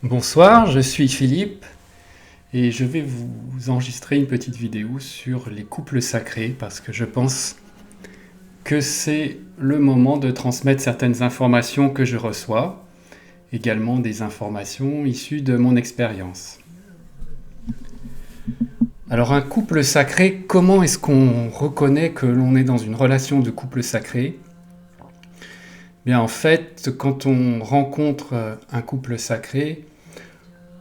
Bonsoir, je suis Philippe et je vais vous enregistrer une petite vidéo sur les couples sacrés parce que je pense que c'est le moment de transmettre certaines informations que je reçois, également des informations issues de mon expérience. Alors un couple sacré, comment est-ce qu'on reconnaît que l'on est dans une relation de couple sacré ? Bien en fait, quand on rencontre un couple sacré,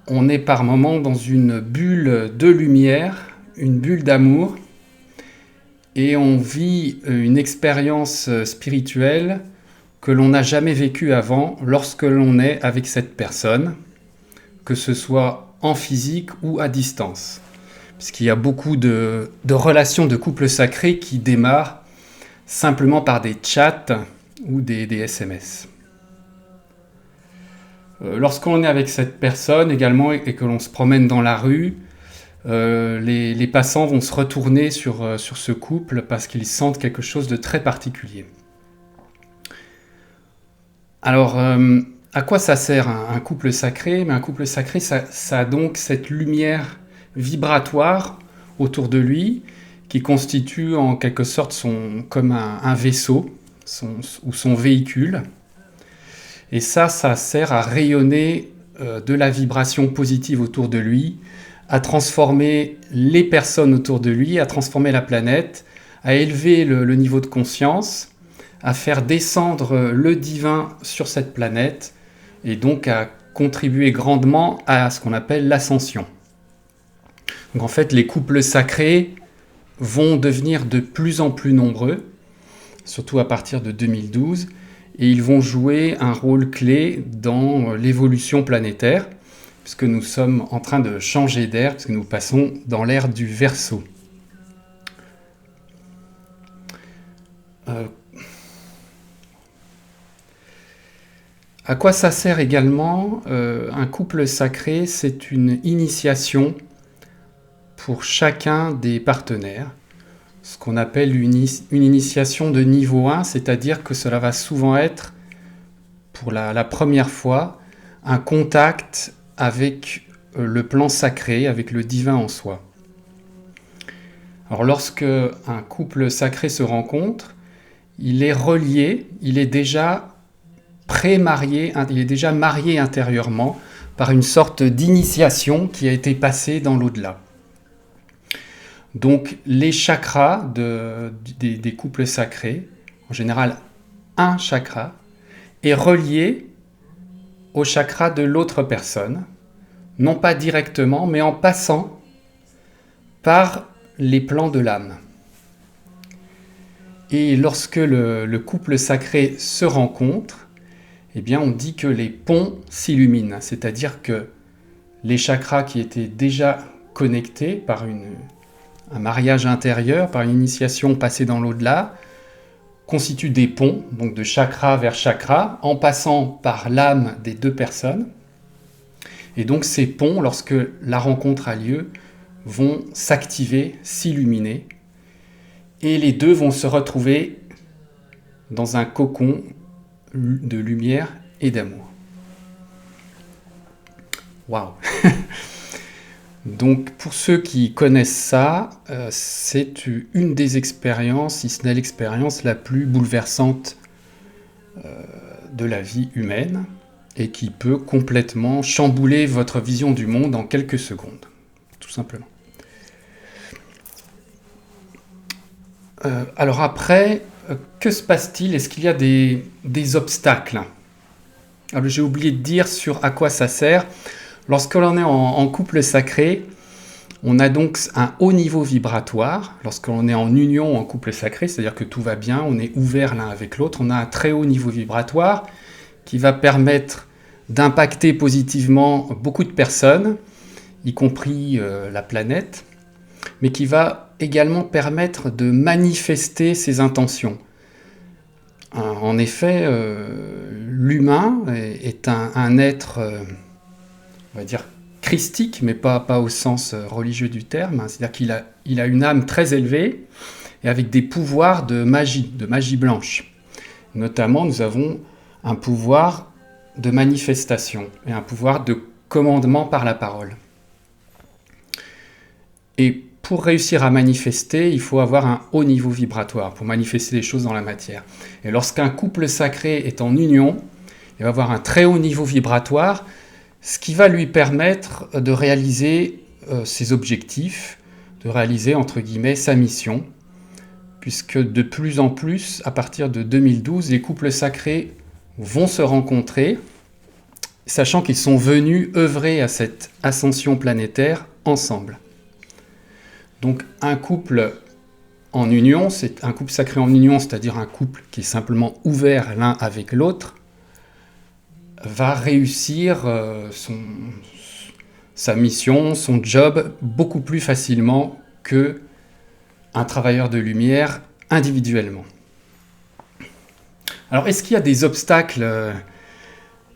on est par moments dans une bulle de lumière, une bulle d'amour, et on vit une expérience spirituelle que l'on n'a jamais vécue avant lorsque l'on est avec cette personne, que ce soit en physique ou à distance. Puisqu'il y a beaucoup de relations de couples sacrés qui démarrent simplement par des chats ou des SMS. Lorsqu'on est avec cette personne également et que l'on se promène dans la rue, les passants vont se retourner sur ce couple parce qu'ils sentent quelque chose de très particulier. Alors, à quoi ça sert un couple sacré ? Un couple sacré, ça a donc cette lumière vibratoire autour de lui qui constitue en quelque sorte comme un vaisseau ou son véhicule. Et ça sert à rayonner de la vibration positive autour de lui, à transformer les personnes autour de lui, à transformer la planète, à élever le niveau de conscience, à faire descendre le divin sur cette planète, et donc à contribuer grandement à ce qu'on appelle l'ascension. Donc en fait, les couples sacrés vont devenir de plus en plus nombreux, surtout à partir de 2012, et ils vont jouer un rôle clé dans l'évolution planétaire, puisque nous sommes en train de changer d'air, puisque nous passons dans l'ère du Verseau. À quoi ça sert également ? Un couple sacré, c'est une initiation pour chacun des partenaires, ce qu'on appelle une initiation de niveau 1, c'est-à-dire que cela va souvent être, pour la première fois, un contact avec le plan sacré, avec le divin en soi. Alors lorsque un couple sacré se rencontre, il est relié, il est déjà pré-marié, il est déjà marié intérieurement par une sorte d'initiation qui a été passée dans l'au-delà. Donc les chakras des couples sacrés, en général un chakra, est relié au chakra de l'autre personne, non pas directement, mais en passant par les plans de l'âme. Et lorsque le couple sacré se rencontre, eh bien on dit que les ponts s'illuminent, c'est-à-dire que les chakras qui étaient déjà connectés par un mariage intérieur, par une initiation passée dans l'au-delà, constituent des ponts, donc de chakra vers chakra, en passant par l'âme des deux personnes. Et donc ces ponts, lorsque la rencontre a lieu, vont s'activer, s'illuminer, et les deux vont se retrouver dans un cocon de lumière et d'amour. Waouh! Donc pour ceux qui connaissent ça, c'est une des expériences, si ce n'est l'expérience la plus bouleversante de la vie humaine et qui peut complètement chambouler votre vision du monde en quelques secondes, tout simplement. Alors après, que se passe-t-il ? Est-ce qu'il y a des obstacles ? Alors j'ai oublié de dire sur à quoi ça sert. Lorsque l'on est en couple sacré, on a donc un haut niveau vibratoire. Lorsque l'on est en union en couple sacré, c'est-à-dire que tout va bien, on est ouvert l'un avec l'autre, on a un très haut niveau vibratoire qui va permettre d'impacter positivement beaucoup de personnes, y compris la planète, mais qui va également permettre de manifester ses intentions. En effet, l'humain est un être, on va dire, christique, mais pas au sens religieux du terme. C'est-à-dire qu'il a une âme très élevée et avec des pouvoirs de magie blanche. Notamment, nous avons un pouvoir de manifestation et un pouvoir de commandement par la parole. Et pour réussir à manifester, il faut avoir un haut niveau vibratoire pour manifester les choses dans la matière. Et lorsqu'un couple sacré est en union, il va avoir un très haut niveau vibratoire, ce qui va lui permettre de réaliser ses objectifs, de réaliser, entre guillemets, sa mission, puisque de plus en plus, à partir de 2012, les couples sacrés vont se rencontrer, sachant qu'ils sont venus œuvrer à cette ascension planétaire ensemble. Donc un couple en union, c'est un couple sacré en union, c'est-à-dire un couple qui est simplement ouvert l'un avec l'autre, va réussir sa mission, son job, beaucoup plus facilement qu'un travailleur de lumière individuellement. Alors, est-ce qu'il y a des obstacles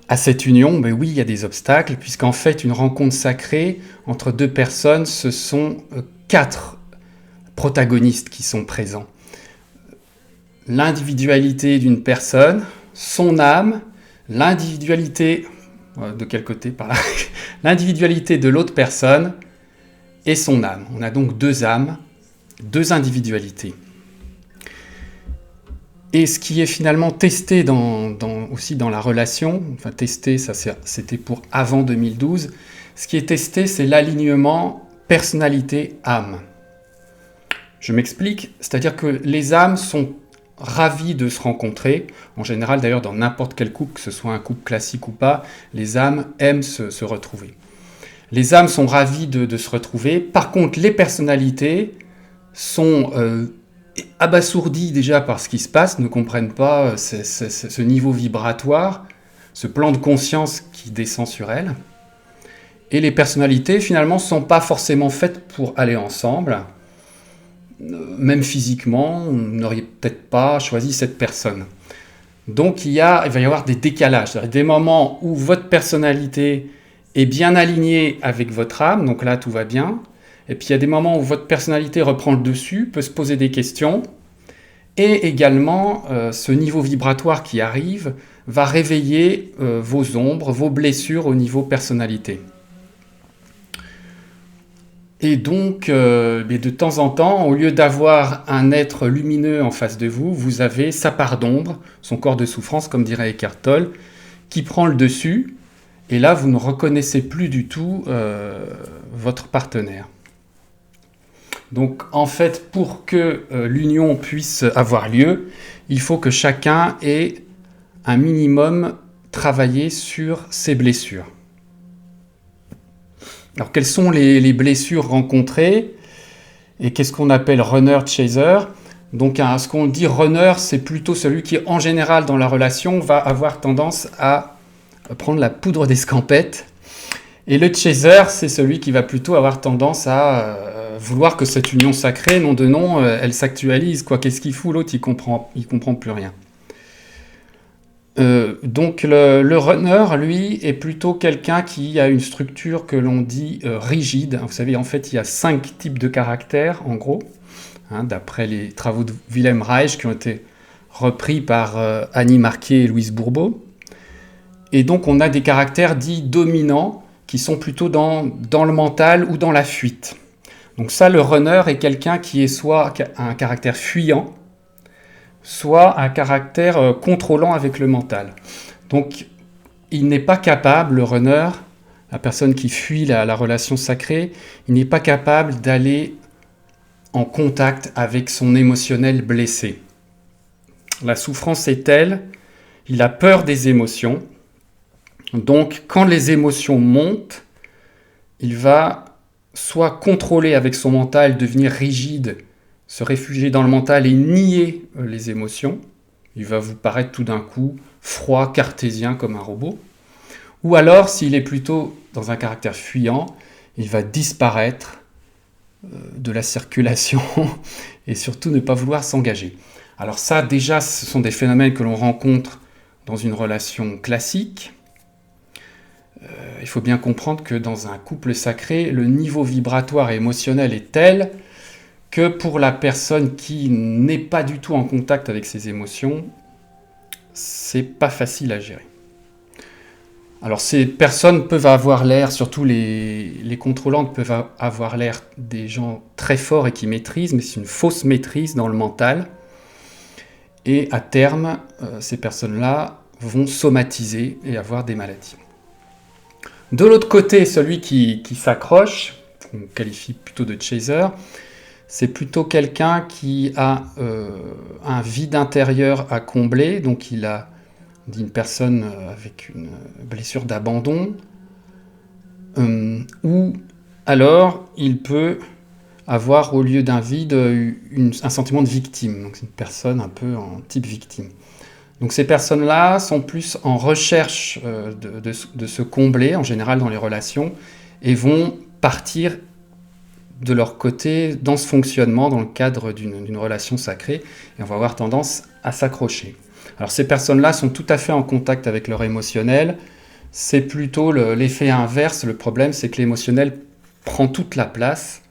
à cette union? Ben oui, il y a des obstacles, puisqu'en fait, une rencontre sacrée entre deux personnes, ce sont 4 protagonistes qui sont présents. L'individualité d'une personne, son âme, l'individualité, de quel côté par là l'individualité de l'autre personne et son âme. On a donc 2 âmes, 2 individualités. Et ce qui est finalement testé aussi dans la relation, enfin testé, ça c'était pour avant 2012, ce qui est testé, c'est l'alignement personnalité-âme. Je m'explique, c'est-à-dire que les âmes sont ravis de se rencontrer. En général, d'ailleurs, dans n'importe quel couple, que ce soit un couple classique ou pas, les âmes aiment se retrouver. Les âmes sont ravies de se retrouver. Par contre, les personnalités sont abasourdies déjà par ce qui se passe, ne comprennent pas ce niveau vibratoire, ce plan de conscience qui descend sur elles. Et les personnalités, finalement, ne sont pas forcément faites pour aller ensemble. Même physiquement, on n'aurait peut-être pas choisi cette personne. Donc il va y avoir des décalages, c'est-à-dire des moments où votre personnalité est bien alignée avec votre âme, donc là tout va bien, et puis il y a des moments où votre personnalité reprend le dessus, peut se poser des questions, et également ce niveau vibratoire qui arrive va réveiller vos ombres, vos blessures au niveau personnalité. Et donc, de temps en temps, au lieu d'avoir un être lumineux en face de vous, vous avez sa part d'ombre, son corps de souffrance, comme dirait Eckhart Tolle, qui prend le dessus, et là, vous ne reconnaissez plus du tout votre partenaire. Donc, en fait, pour que l'union puisse avoir lieu, il faut que chacun ait un minimum travaillé sur ses blessures. Alors, quelles sont les blessures rencontrées et qu'est-ce qu'on appelle runner-chaser? Donc, ce qu'on dit runner, c'est plutôt celui qui, en général, dans la relation, va avoir tendance à prendre la poudre d'escampette. Et le chaser, c'est celui qui va plutôt avoir tendance à vouloir que cette union sacrée, nom de nom, elle s'actualise. Qu'est-ce qu'il fout? L'autre, il comprend plus rien. Donc le runner, lui, est plutôt quelqu'un qui a une structure que l'on dit rigide. Vous savez, en fait, il y a 5 types de caractères, en gros, d'après les travaux de Wilhelm Reich qui ont été repris par Annie Marquet et Louise Bourbeau. Et donc, on a des caractères dits dominants qui sont plutôt dans le mental ou dans la fuite. Donc ça, le runner est quelqu'un qui est soit un caractère fuyant, soit un caractère contrôlant avec le mental. Donc, il n'est pas capable, le runner, la personne qui fuit la relation sacrée, il n'est pas capable d'aller en contact avec son émotionnel blessé. La souffrance est telle, il a peur des émotions. Donc, quand les émotions montent, il va soit contrôler avec son mental, devenir rigide, se réfugier dans le mental et nier les émotions. Il va vous paraître tout d'un coup froid, cartésien comme un robot. Ou alors, s'il est plutôt dans un caractère fuyant, il va disparaître de la circulation et surtout ne pas vouloir s'engager. Alors ça, déjà, ce sont des phénomènes que l'on rencontre dans une relation classique. Il faut bien comprendre que dans un couple sacré, le niveau vibratoire et émotionnel est tel que pour la personne qui n'est pas du tout en contact avec ses émotions, c'est pas facile à gérer. Alors ces personnes peuvent avoir l'air, surtout les contrôlantes peuvent avoir l'air des gens très forts et qui maîtrisent, mais c'est une fausse maîtrise dans le mental. Et à terme, ces personnes-là vont somatiser et avoir des maladies. De l'autre côté, celui qui s'accroche, qu'on qualifie plutôt de chaser, c'est plutôt quelqu'un qui a un vide intérieur à combler, donc il a d'une personne avec une blessure d'abandon, ou alors il peut avoir au lieu d'un vide un sentiment de victime, donc c'est une personne un peu en type victime. Donc ces personnes-là sont plus en recherche de se combler, en général dans les relations, et vont partir de leur côté dans ce fonctionnement, dans le cadre d'une relation sacrée, et on va avoir tendance à s'accrocher. Alors ces personnes-là sont tout à fait en contact avec leur émotionnel, c'est plutôt l'effet inverse, le problème c'est que l'émotionnel prend toute la place,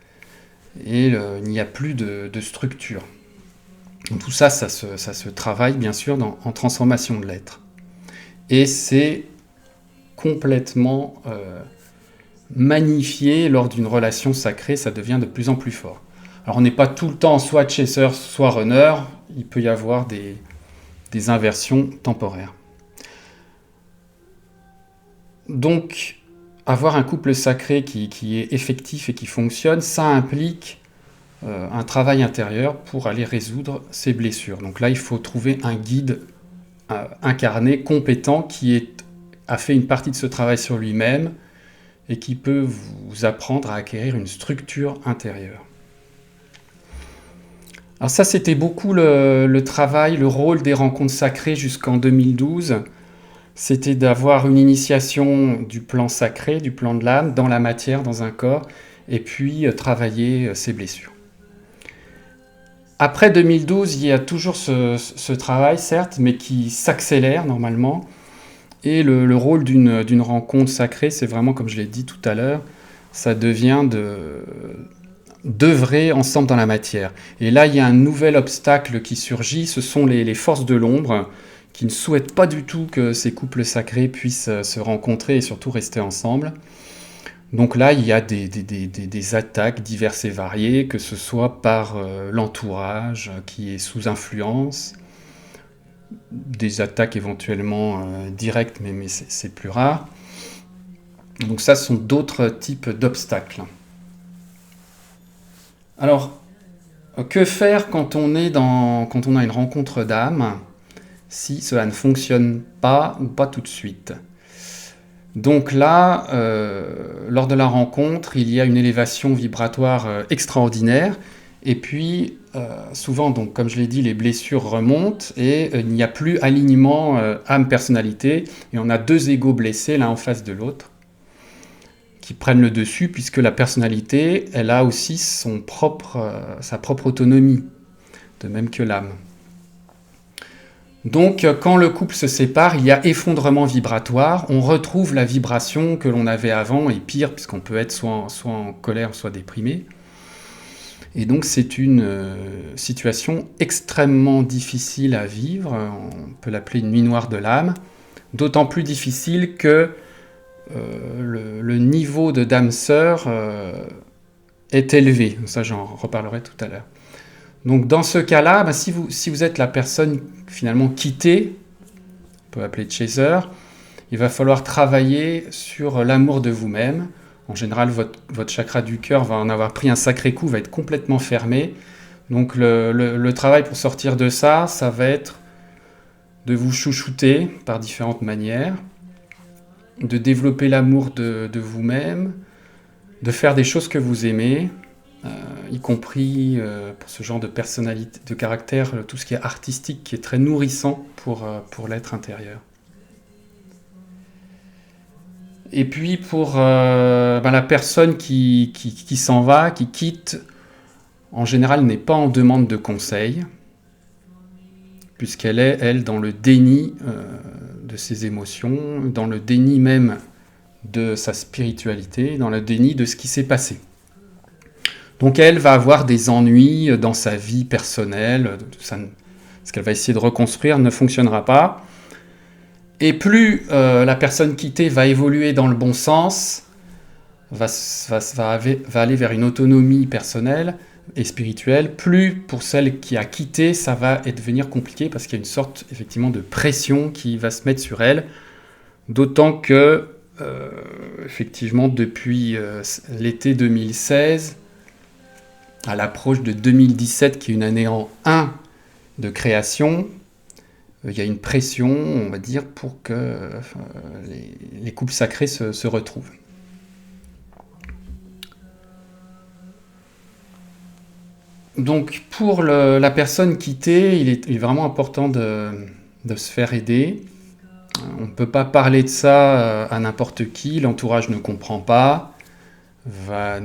et il n'y a plus de structure. Donc tout ça, ça se travaille bien sûr en transformation de l'être. Et c'est complètement magnifié lors d'une relation sacrée, ça devient de plus en plus fort. Alors on n'est pas tout le temps soit chaser, soit runner, il peut y avoir des inversions temporaires. Donc avoir un couple sacré qui est effectif et qui fonctionne, ça implique un travail intérieur pour aller résoudre ces blessures. Donc là, il faut trouver un guide incarné, compétent, qui a fait une partie de ce travail sur lui-même et qui peut vous apprendre à acquérir une structure intérieure. Alors ça, c'était beaucoup le travail, le rôle des rencontres sacrées jusqu'en 2012. C'était d'avoir une initiation du plan sacré, du plan de l'âme, dans la matière, dans un corps, et puis travailler ses blessures. Après 2012, il y a toujours ce travail, certes, mais qui s'accélère normalement. Et le rôle d'une rencontre sacrée, c'est vraiment, comme je l'ai dit tout à l'heure, ça devient d'œuvrer ensemble dans la matière. Et là, il y a un nouvel obstacle qui surgit, ce sont les forces de l'ombre, qui ne souhaitent pas du tout que ces couples sacrés puissent se rencontrer et surtout rester ensemble. Donc là, il y a des attaques diverses et variées, que ce soit par l'entourage qui est sous influence, des attaques éventuellement directes, mais c'est plus rare. Donc ça, ce sont d'autres types d'obstacles. Alors, que faire quand on a une rencontre d'âme, si cela ne fonctionne pas ou pas tout de suite ? Donc là, lors de la rencontre, il y a une élévation vibratoire extraordinaire. Et puis, souvent, donc, comme je l'ai dit, les blessures remontent et il n'y a plus alignement âme-personnalité. Et on a deux égos blessés l'un en face de l'autre qui prennent le dessus puisque la personnalité, elle a aussi sa propre autonomie, de même que l'âme. Donc, quand le couple se sépare, il y a effondrement vibratoire, on retrouve la vibration que l'on avait avant, et pire, puisqu'on peut être soit en colère, soit déprimé. Et donc, c'est une situation extrêmement difficile à vivre, on peut l'appeler une nuit noire de l'âme, d'autant plus difficile que le niveau de d'âme sœur est élevé. Ça, j'en reparlerai tout à l'heure. Donc dans ce cas-là, si vous êtes la personne finalement quittée, on peut l'appeler chaser, il va falloir travailler sur l'amour de vous-même. En général, votre chakra du cœur va en avoir pris un sacré coup, va être complètement fermé. Donc le travail pour sortir de ça, ça va être de vous chouchouter par différentes manières, de développer l'amour de vous-même, de faire des choses que vous aimez, y compris pour ce genre de personnalité, de caractère, tout ce qui est artistique, qui est très nourrissant pour l'être intérieur. Et puis pour la personne qui s'en va, qui quitte, en général n'est pas en demande de conseil, puisqu'elle est, elle, dans le déni de ses émotions, dans le déni même de sa spiritualité, dans le déni de ce qui s'est passé. Donc elle va avoir des ennuis dans sa vie personnelle, ce qu'elle va essayer de reconstruire ne fonctionnera pas. Et plus la personne quittée va évoluer dans le bon sens, va aller vers une autonomie personnelle et spirituelle, plus pour celle qui a quitté, ça va devenir compliqué parce qu'il y a une sorte effectivement de pression qui va se mettre sur elle, d'autant que effectivement depuis l'été 2016, à l'approche de 2017 qui est une année en 1 de création, il y a une pression, on va dire, pour que les couples sacrés se retrouvent. Donc pour la personne quittée, il est vraiment important de se faire aider. On ne peut pas parler de ça à n'importe qui, l'entourage ne comprend pas, va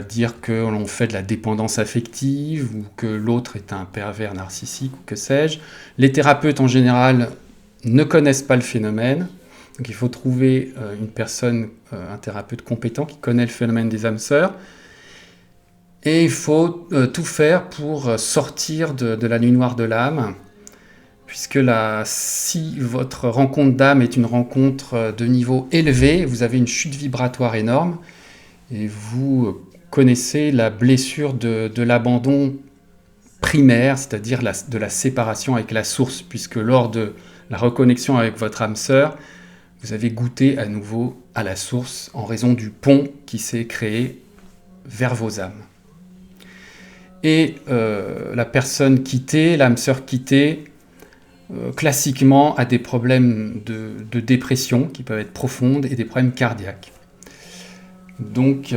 dire que l'on fait de la dépendance affective ou que l'autre est un pervers narcissique ou que sais-je. Les thérapeutes en général ne connaissent pas le phénomène, donc il faut trouver une personne, un thérapeute compétent qui connaît le phénomène des âmes sœurs. Et il faut tout faire pour sortir de la nuit noire de l'âme, puisque si votre rencontre d'âme est une rencontre de niveau élevé, vous avez une chute vibratoire énorme, et vous connaissez la blessure de l'abandon primaire, c'est-à-dire de la séparation avec la source, puisque lors de la reconnexion avec votre âme sœur, vous avez goûté à nouveau à la source en raison du pont qui s'est créé vers vos âmes. Et la personne quittée, l'âme sœur quittée, classiquement a des problèmes de dépression qui peuvent être profondes et des problèmes cardiaques. Donc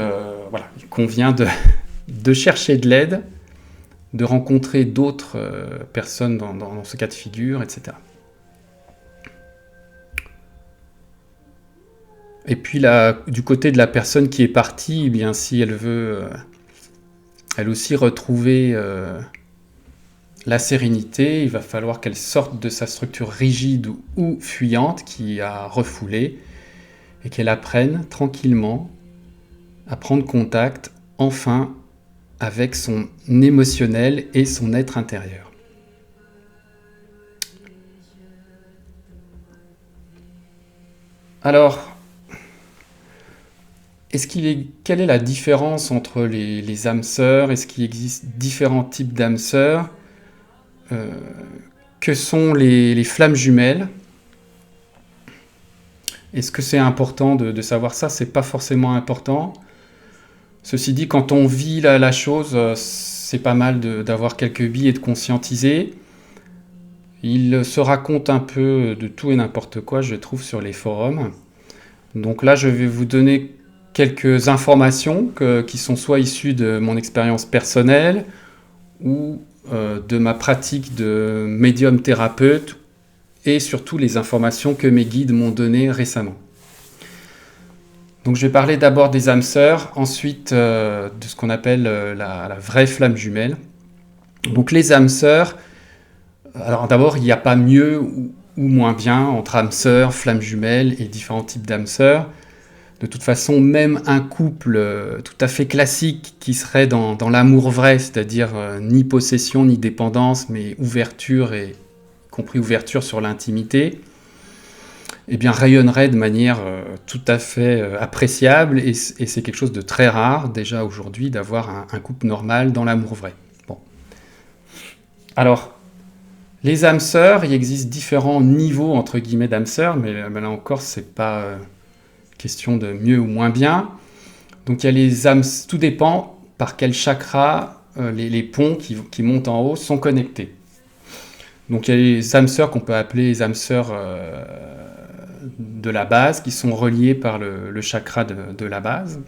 voilà, il convient de chercher de l'aide, de rencontrer d'autres personnes dans ce cas de figure, etc. Et puis du côté de la personne qui est partie, eh bien, si elle veut elle aussi retrouver la sérénité, il va falloir qu'elle sorte de sa structure rigide ou fuyante qui a refoulé et qu'elle apprenne tranquillement à prendre contact enfin avec son émotionnel et son être intérieur. Alors, quelle est la différence entre les âmes sœurs? Est-ce qu'il existe différents types d'âmes sœurs? Que sont les flammes jumelles? Est-ce que c'est important de savoir ça? C'est pas forcément important. Ceci dit, quand on vit la chose, c'est pas mal d'avoir quelques billes et de conscientiser. Il se raconte un peu de tout et n'importe quoi, je trouve, sur les forums. Donc là, je vais vous donner quelques informations qui sont soit issues de mon expérience personnelle ou de ma pratique de médium thérapeute et surtout les informations que mes guides m'ont données récemment. Donc je vais parler d'abord des âmes sœurs, ensuite de ce qu'on appelle la vraie flamme jumelle. Donc les âmes sœurs, alors d'abord il n'y a pas mieux ou moins bien entre âmes sœurs, flammes jumelles et différents types d'âmes sœurs. De toute façon, même un couple tout à fait classique qui serait dans l'amour vrai, c'est-à-dire ni possession ni dépendance, mais ouverture, et y compris ouverture sur l'intimité, eh bien rayonnerait de manière tout à fait appréciable, et c'est quelque chose de très rare déjà aujourd'hui d'avoir un couple normal dans l'amour vrai. Bon. Alors, les âmes sœurs, il existe différents niveaux entre guillemets d'âmes sœurs, mais là encore, c'est pas question de mieux ou moins bien. Donc il y a les âmes, tout dépend par quel chakra les ponts qui montent en haut sont connectés. Donc il y a les âmes sœurs qu'on peut appeler les âmes sœurs de la base, qui sont reliées par le chakra de la base.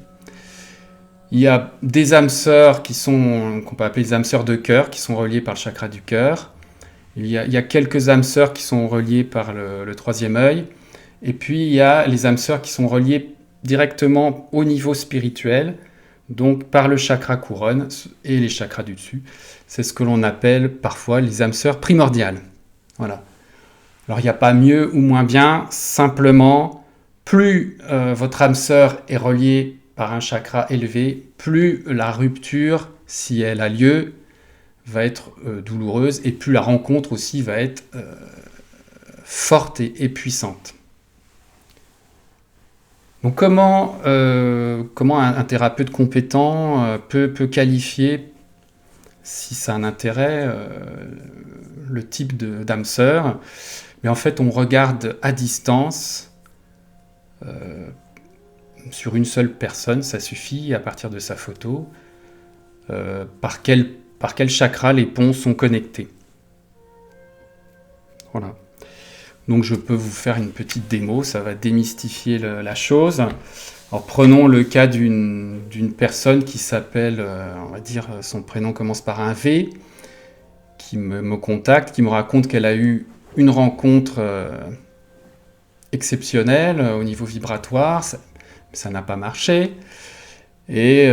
Il y a des âmes sœurs qu'on peut appeler les âmes sœurs de cœur, qui sont reliées par le chakra du cœur. Il y a quelques âmes sœurs qui sont reliées par le troisième œil. Et puis, il y a les âmes sœurs qui sont reliées directement au niveau spirituel, donc par le chakra couronne et les chakras du dessus. C'est ce que l'on appelle parfois les âmes sœurs primordiales. Voilà. Alors, il n'y a pas mieux ou moins bien, simplement, plus votre âme sœur est reliée par un chakra élevé, plus la rupture, si elle a lieu, va être douloureuse, et plus la rencontre aussi va être forte et puissante. Donc comment un thérapeute compétent peut qualifier, si ça a un intérêt, le type d'âme sœur? Mais en fait, on regarde à distance, sur une seule personne, ça suffit, à partir de sa photo, par quel chakra les ponts sont connectés. Voilà. Donc je peux vous faire une petite démo, ça va démystifier la chose. Alors prenons le cas d'une personne qui s'appelle, on va dire, son prénom commence par un V, qui me contacte, qui me raconte qu'elle a eu une rencontre exceptionnelle au niveau vibratoire, ça n'a pas marché, et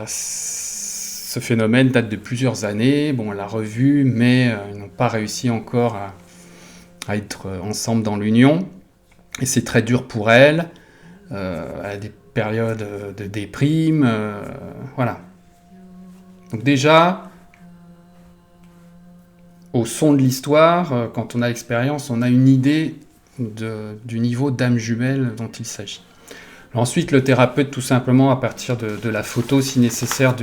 ce phénomène date de plusieurs années. Bon, elle l'a revu, mais ils n'ont pas réussi encore à être ensemble dans l'union, et c'est très dur pour elle. Elle a des périodes de déprime, voilà. Donc déjà, au son de l'histoire, quand on a l'expérience, on a une idée du niveau d'âme jumelle dont il s'agit. Ensuite, le thérapeute, tout simplement, à partir de la photo, si nécessaire,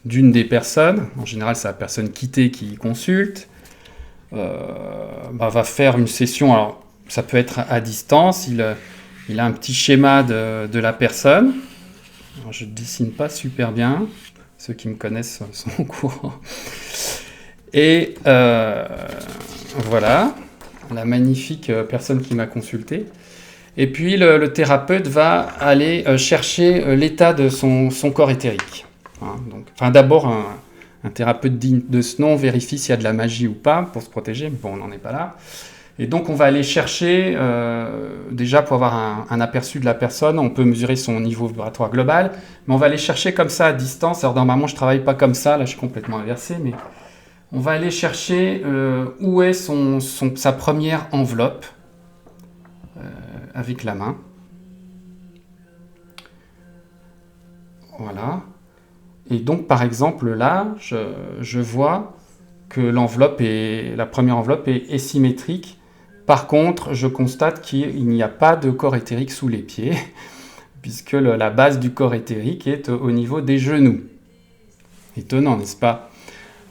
d'une des personnes, en général c'est la personne quittée qui consulte, va faire une session. Alors ça peut être à distance, il a un petit schéma de la personne. Alors, je ne dessine pas super bien, ceux qui me connaissent sont au courant. Et voilà, la magnifique personne qui m'a consulté. Et puis le thérapeute va aller chercher l'état de son corps éthérique. Hein, donc, d'abord, un thérapeute digne de ce nom vérifie s'il y a de la magie ou pas pour se protéger, mais bon, on n'en est pas là. Et donc on va aller chercher, déjà pour avoir un aperçu de la personne, on peut mesurer son niveau vibratoire global, mais on va aller chercher comme ça à distance. Alors normalement je ne travaille pas comme ça, là je suis complètement inversé, mais on va aller chercher où est sa première enveloppe avec la main. Voilà. Et donc par exemple là, je vois que la première enveloppe est symétrique. Par contre, je constate qu'il n'y a pas de corps éthérique sous les pieds, puisque la base du corps éthérique est au niveau des genoux. Étonnant, n'est-ce pas?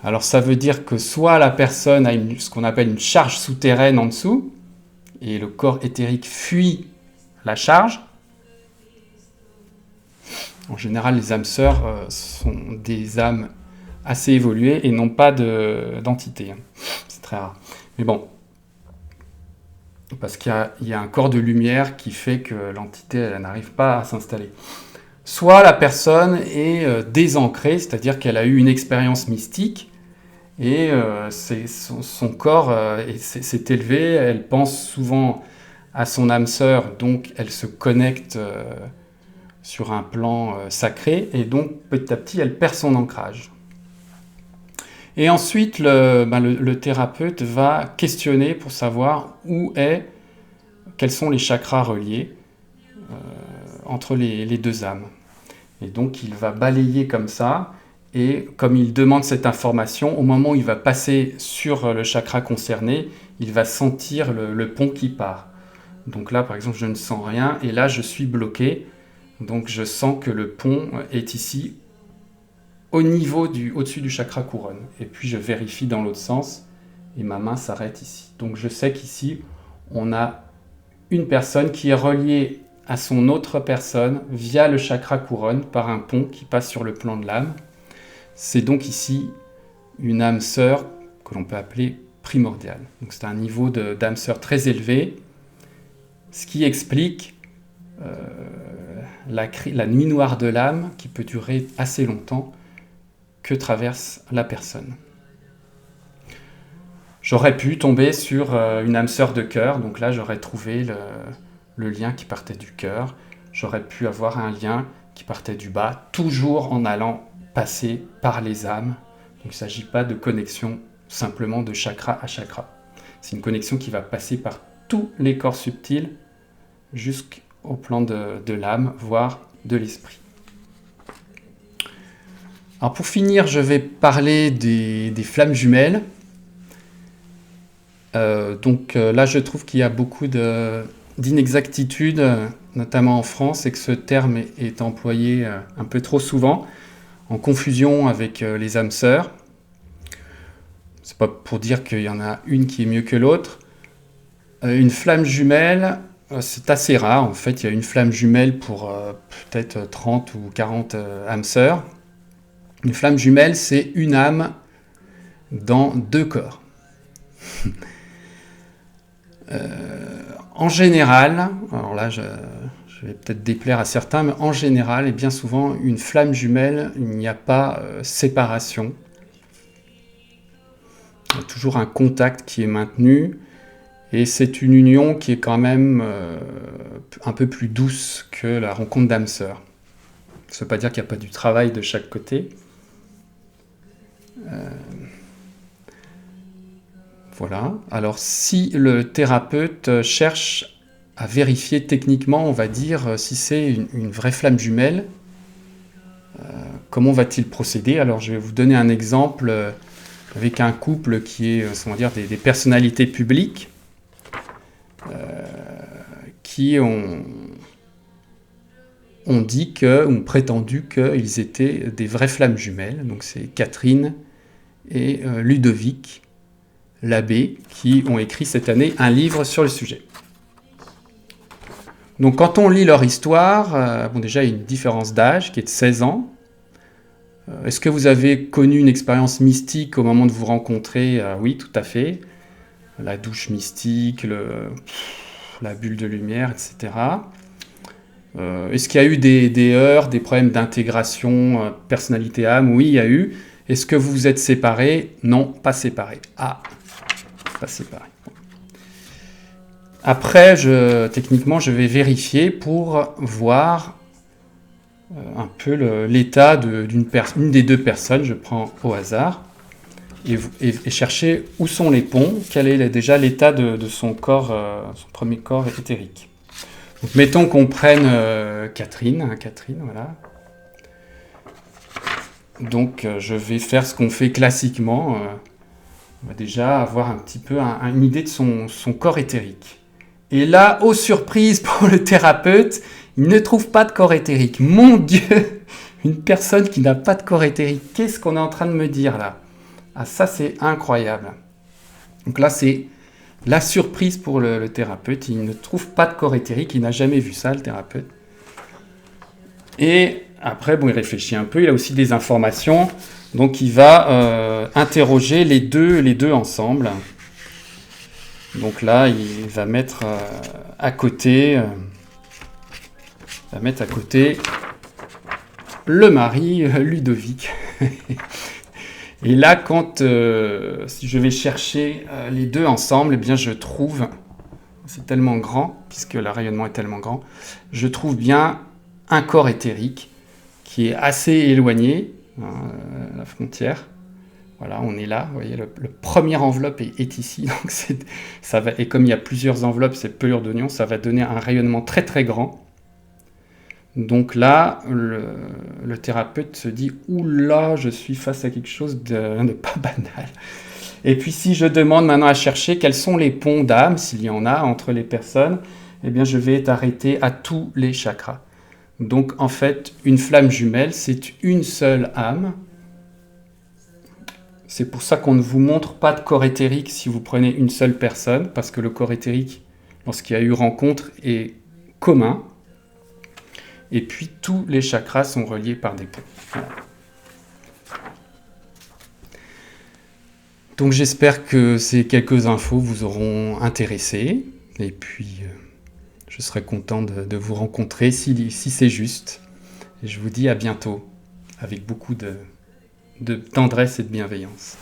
Alors ça veut dire que soit la personne a ce qu'on appelle une charge souterraine en dessous, et le corps éthérique fuit la charge. En général, les âmes sœurs sont des âmes assez évoluées et n'ont pas d'entité. C'est très rare. Mais bon, parce qu'il y a un corps de lumière qui fait que l'entité elle n'arrive pas à s'installer. Soit la personne est désancrée, c'est-à-dire qu'elle a eu une expérience mystique et son corps s'est élevé, elle pense souvent à son âme sœur, donc elle se connecte sur un plan sacré, et donc petit à petit elle perd son ancrage. Et ensuite le thérapeute va questionner pour savoir quels sont les chakras reliés entre les deux âmes. Et donc il va balayer comme ça, et comme il demande cette information, au moment où il va passer sur le chakra concerné, il va sentir le pont qui part. Donc là par exemple je ne sens rien, et là je suis bloqué, donc je sens que le pont est ici, au-dessus du chakra couronne. Et puis je vérifie dans l'autre sens, et ma main s'arrête ici. Donc je sais qu'ici on a une personne qui est reliée à son autre personne via le chakra couronne par un pont qui passe sur le plan de l'âme. C'est donc ici une âme sœur que l'on peut appeler primordiale. Donc c'est un niveau d'âme sœur très élevé, ce qui explique la nuit noire de l'âme qui peut durer assez longtemps que traverse la personne. J'aurais pu tomber sur une âme sœur de cœur, donc là j'aurais trouvé le lien qui partait du cœur. J'aurais pu avoir un lien qui partait du bas, toujours en allant passer par les âmes. Donc il ne s'agit pas de connexion simplement de chakra à chakra. C'est une connexion qui va passer par tous les corps subtils jusqu'au plan de l'âme, voire de l'esprit. Alors pour finir, je vais parler des flammes jumelles. Là, je trouve qu'il y a beaucoup d'inexactitudes, notamment en France, et que ce terme est employé un peu trop souvent, en confusion avec les âmes sœurs. C'est pas pour dire qu'il y en a une qui est mieux que l'autre. Une flamme jumelle, c'est assez rare. En fait, il y a une flamme jumelle pour peut-être 30 ou 40 âmes sœurs. Une flamme jumelle, c'est une âme dans deux corps. En général, alors là, je vais peut-être déplaire à certains, mais en général, et bien souvent, une flamme jumelle, il n'y a pas séparation. Il y a toujours un contact qui est maintenu. Et c'est une union qui est quand même un peu plus douce que la rencontre d'âmes sœurs. Ça ne veut pas dire qu'il n'y a pas du travail de chaque côté. Voilà. Alors, si le thérapeute cherche à vérifier techniquement, on va dire, si c'est une vraie flamme jumelle, comment va-t-il procéder? Alors, je vais vous donner un exemple avec un couple qui est, on va dire, des personnalités publiques. Qui ont dit ont prétendu qu'ils étaient des vraies flammes jumelles. Donc c'est Catherine et Ludovic, l'abbé, qui ont écrit cette année un livre sur le sujet. Donc quand on lit leur histoire, déjà il y a une différence d'âge qui est de 16 ans. Est-ce que vous avez connu une expérience mystique au moment de vous rencontrer? Oui, tout à fait. La douche mystique, la bulle de lumière, etc. Est-ce qu'il y a eu des heurts, des problèmes d'intégration, personnalité-âme? Oui, il y a eu. Est-ce que vous vous êtes séparés? Non, pas séparés. Ah, pas séparés. Après, techniquement, je vais vérifier pour voir un peu l'état d'une des deux personnes. Je prends au hasard. Et chercher où sont les ponts, quel est déjà l'état de son corps, son premier corps éthérique. Donc, mettons qu'on prenne Catherine, voilà. Donc je vais faire ce qu'on fait classiquement. On va déjà avoir un petit peu une idée de son corps éthérique. Et là, aux surprises pour le thérapeute, il ne trouve pas de corps éthérique. Mon Dieu, une personne qui n'a pas de corps éthérique, qu'est-ce qu'on est en train de me dire là? Ah, ça, c'est incroyable. Donc là, c'est la surprise pour le thérapeute. Il ne trouve pas de corps éthérique. Il n'a jamais vu ça, le thérapeute. Et après, il réfléchit un peu. Il a aussi des informations. Donc, il va interroger les deux ensemble. Donc là, il va mettre à côté... le mari, Ludovic. Et là, si je vais chercher les deux ensemble, eh bien, je trouve, c'est tellement grand, puisque le rayonnement est tellement grand, je trouve bien un corps éthérique qui est assez éloigné, la frontière. Voilà, on est là, vous voyez, le première enveloppe est ici. Donc et comme il y a plusieurs enveloppes, c'est pelure d'oignon, ça va donner un rayonnement très très grand. Donc là, le thérapeute se dit « Oula, je suis face à quelque chose de pas banal ». Et puis si je demande maintenant à chercher quels sont les ponts d'âme, s'il y en a entre les personnes, eh bien je vais être arrêté à tous les chakras. Donc en fait, une flamme jumelle, c'est une seule âme. C'est pour ça qu'on ne vous montre pas de corps éthérique si vous prenez une seule personne, parce que le corps éthérique, lorsqu'il y a eu rencontre, est commun. Et puis, tous les chakras sont reliés par des ponts. Voilà. Donc, j'espère que ces quelques infos vous auront intéressé. Et puis, je serai content de vous rencontrer si c'est juste. Et je vous dis à bientôt, avec beaucoup de tendresse et de bienveillance.